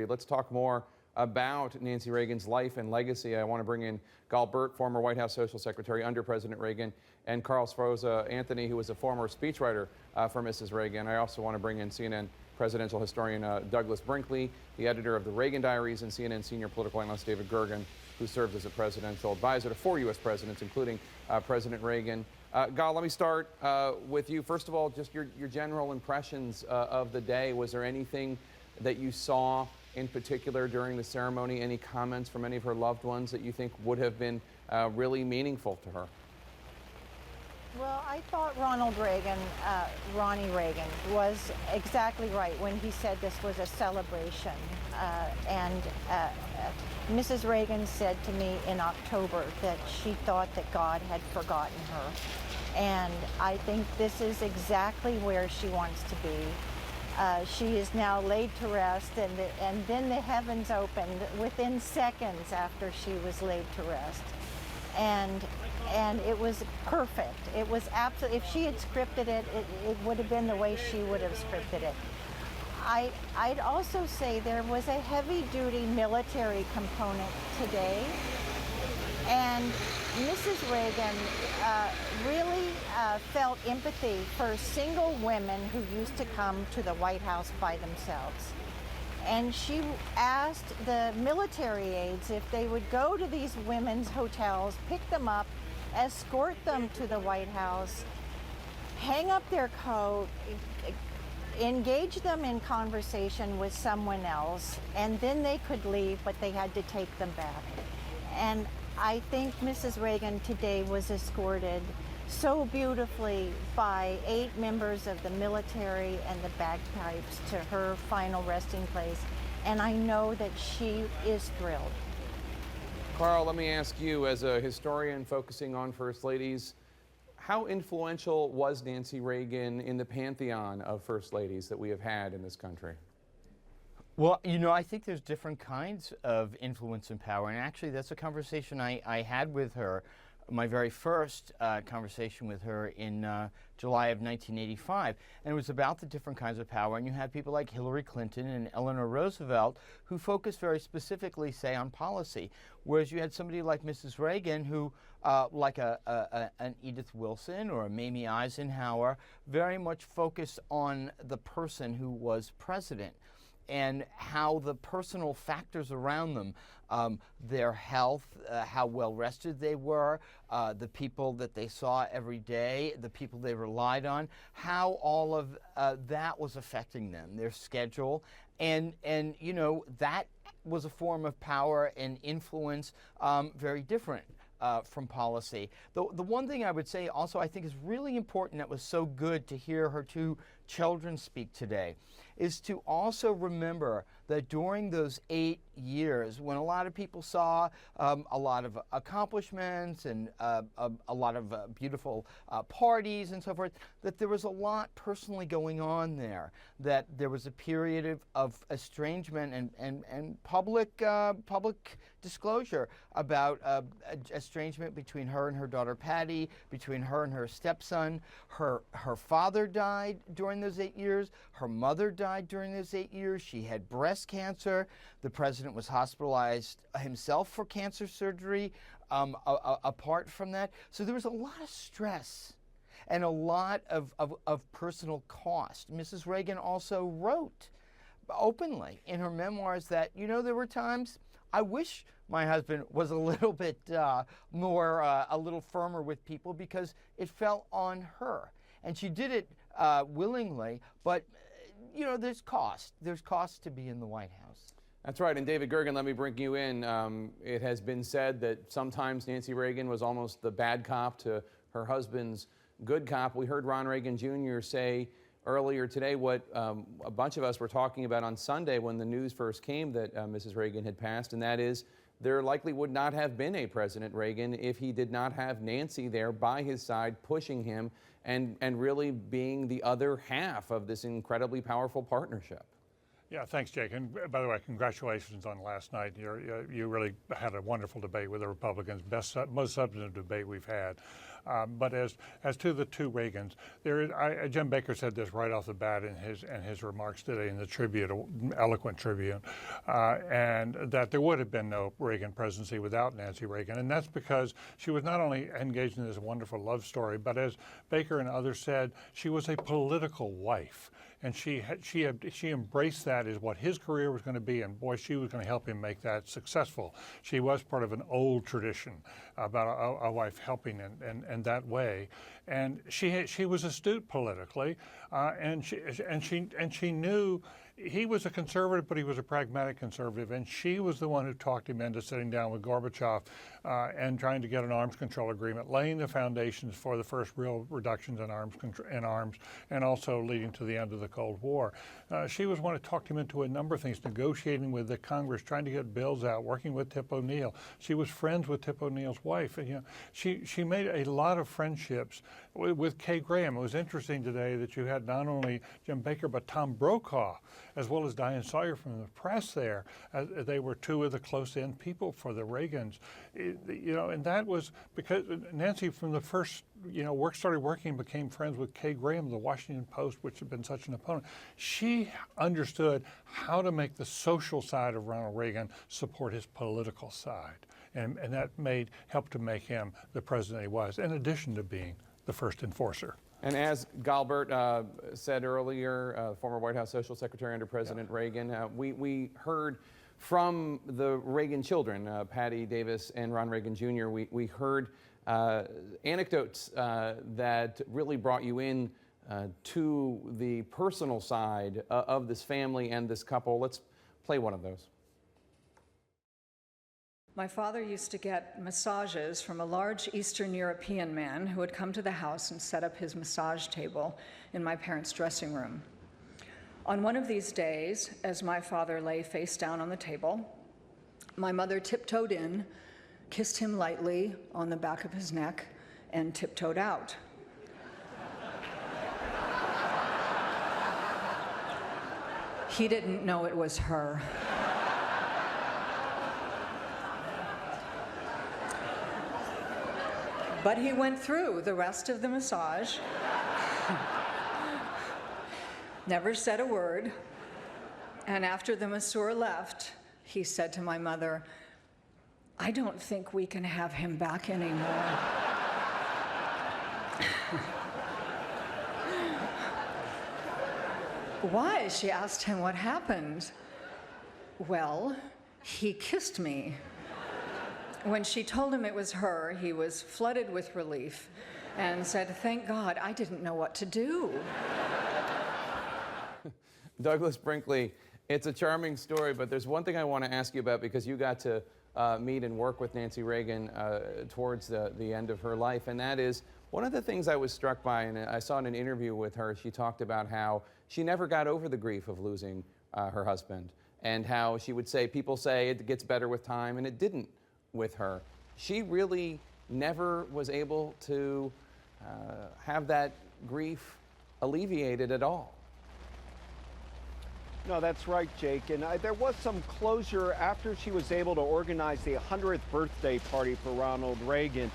period. Let's talk more about Nancy Reagan's life and legacy. I want to bring in Gal Burt, former White House Social Secretary under President Reagan, and Carl Sforza Anthony, who was a former speechwriter for Mrs. Reagan. I also want to bring in CNN presidential historian Douglas Brinkley, the editor of the Reagan Diaries, and CNN senior political analyst David Gergen, who served as a presidential advisor to 4 U.S. presidents, including President Reagan. Gal, let me start with you. First of all, just your general impressions of the day. Was there anything that you saw in particular during the ceremony? Any comments from any of her loved ones that you think would have been really meaningful to her? Well, I thought Ronald Reagan, Ronnie Reagan, was exactly right when he said this was a celebration. Mrs. Reagan said to me in October that she thought that God had forgotten her. And I think this is exactly where she wants to be. She is now laid to rest, and then the heavens opened within seconds after she was laid to rest. And it was perfect. It was absolutely, if she had scripted it, it would have been the way she would have scripted it. I'd also say there was a heavy-duty military component today, and Mrs. Reagan really felt empathy for single women who used to come to the White House by themselves. And she asked the military aides if they would go to these women's hotels, pick them up, escort them to the White House, hang up their coat, engage them in conversation with someone else, and then they could leave, but they had to take them back. And I think Mrs. Reagan today was escorted so beautifully by 8 members of the military and the bagpipes to her final resting place. And I know that she is thrilled. Carl, let me ask you, as a historian focusing on First Ladies, how influential was Nancy Reagan in the pantheon of First Ladies that we have had in this country? Well, you know, I think there's different kinds of influence and power. And actually, that's a conversation I had with her, my very first conversation with her in July of 1985. And it was about the different kinds of power. And you had people like Hillary Clinton and Eleanor Roosevelt who focused very specifically, say, on policy. Whereas you had somebody like Mrs. Reagan who, like an Edith Wilson or a Mamie Eisenhower, very much focused on the person who was president and how the personal factors around them, their health, how well rested they were, the people that they saw every day, the people they relied on, how all of that was affecting them, their schedule. And you know, that was a form of power and influence very different from policy. The one thing I would say also I think is really important, that was so good to hear her 2 children speak today, is to also remember that during those 8 years, when a lot of people saw a lot of accomplishments and a lot of beautiful parties and so forth, that there was a lot personally going on there, that there was a period of estrangement and public disclosure about estrangement between her and her daughter Patty, between her and her stepson. Her father died during those 8 years. Her mother died during those 8 years. She had breast cancer. The president was hospitalized himself for cancer surgery apart from that. So there was a lot of stress and a lot of personal cost. Mrs. Reagan also wrote openly in her memoirs that, you know, there were times I wish my husband was a little bit more, a little firmer with people because it fell on her. And she did it willingly, but, you know, there's cost. There's cost to be in the White House. That's right. And David Gergen, let me bring you in. It has been said that sometimes Nancy Reagan was almost the bad cop to her husband's good cop. We heard Ron Reagan Jr. say earlier today what a bunch of us were talking about on Sunday when the news first came that Mrs. Reagan had passed, and that is there likely would not have been a President Reagan if he did not have Nancy there by his side, pushing him and really being the other half of this incredibly powerful partnership. Yeah, thanks, Jake. And by the way, congratulations on last night. You really had a wonderful debate with the Republicans, most substantive debate we've had. But as to the two Reagans, Jim Baker said this right off the bat in his remarks today in the Tribune, eloquent Tribune, and that there would have been no Reagan presidency without Nancy Reagan, and that's because she was not only engaged in this wonderful love story, but as Baker and others said, she was a political wife. And she embraced that as what his career was going to be, and boy, she was going to help him make that successful. She was part of an old tradition about a wife helping in that way, and she was astute politically, and she knew. He was a conservative, but he was a pragmatic conservative, and she was the one who talked him into sitting down with Gorbachev and trying to get an arms control agreement, laying the foundations for the first real reductions in arms, and also leading to the end of the Cold War. She was one who talked him into a number of things, negotiating with the Congress, trying to get bills out, working with Tip O'Neill. She was friends with Tip O'Neill's wife. And, she made a lot of friendships with Kay Graham. It was interesting today that you had not only Jim Baker, but Tom Brokaw, as well as Diane Sawyer from the press there. They were two of the close-in people for the Reagans. And that was because Nancy, from the first, started working, became friends with Kay Graham, the Washington Post, which had been such an opponent. She understood how to make the social side of Ronald Reagan support his political side. And that helped to make him the president he was, in addition to being the first enforcer. And as Galbert said earlier, former White House Social Secretary under President Reagan, we heard from the Reagan children, Patty Davis and Ron Reagan Jr., we heard anecdotes that really brought you in to the personal side of this family and this couple. Let's play one of those. My father used to get massages from a large Eastern European man who would come to the house and set up his massage table in my parents' dressing room. On one of these days, as my father lay face down on the table, my mother tiptoed in, kissed him lightly on the back of his neck, and tiptoed out. He didn't know it was her. But he went through the rest of the massage, never said a word, and after the masseur left, he said to my mother, "I don't think we can have him back anymore." Why? She asked him what happened. Well, he kissed me. When she told him it was her, he was flooded with relief and said, "Thank God, I didn't know what to do." Douglas Brinkley, it's a charming story, but there's one thing I want to ask you about, because you got to meet and work with Nancy Reagan towards the end of her life, and that is one of the things I was struck by, and I saw in an interview with her, she talked about how she never got over the grief of losing her husband, and how she would say, people say it gets better with time, and it didn't with her. She really never was able to have that grief alleviated at all. No, that's right, Jake. And there was some closure after she was able to organize the 100th birthday party for Ronald Reagan.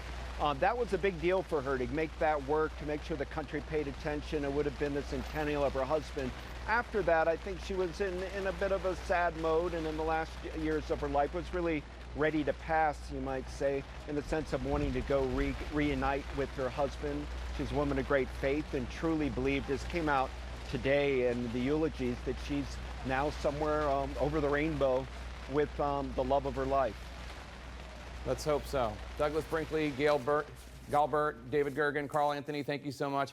That was a big deal for her to make that work, to make sure the country paid attention. It would have been the centennial of her husband. After that, I think she was in a bit of a sad mode, and in the last years of her life was really ready to pass, you might say, in the sense of wanting to go reunite with her husband. She's a woman of great faith and truly believed, as came out today in the eulogies, that she's now somewhere over the rainbow with the love of her life. Let's hope so. Douglas Brinkley, Galbert, David Gergen, Carl Anthony, thank you so much.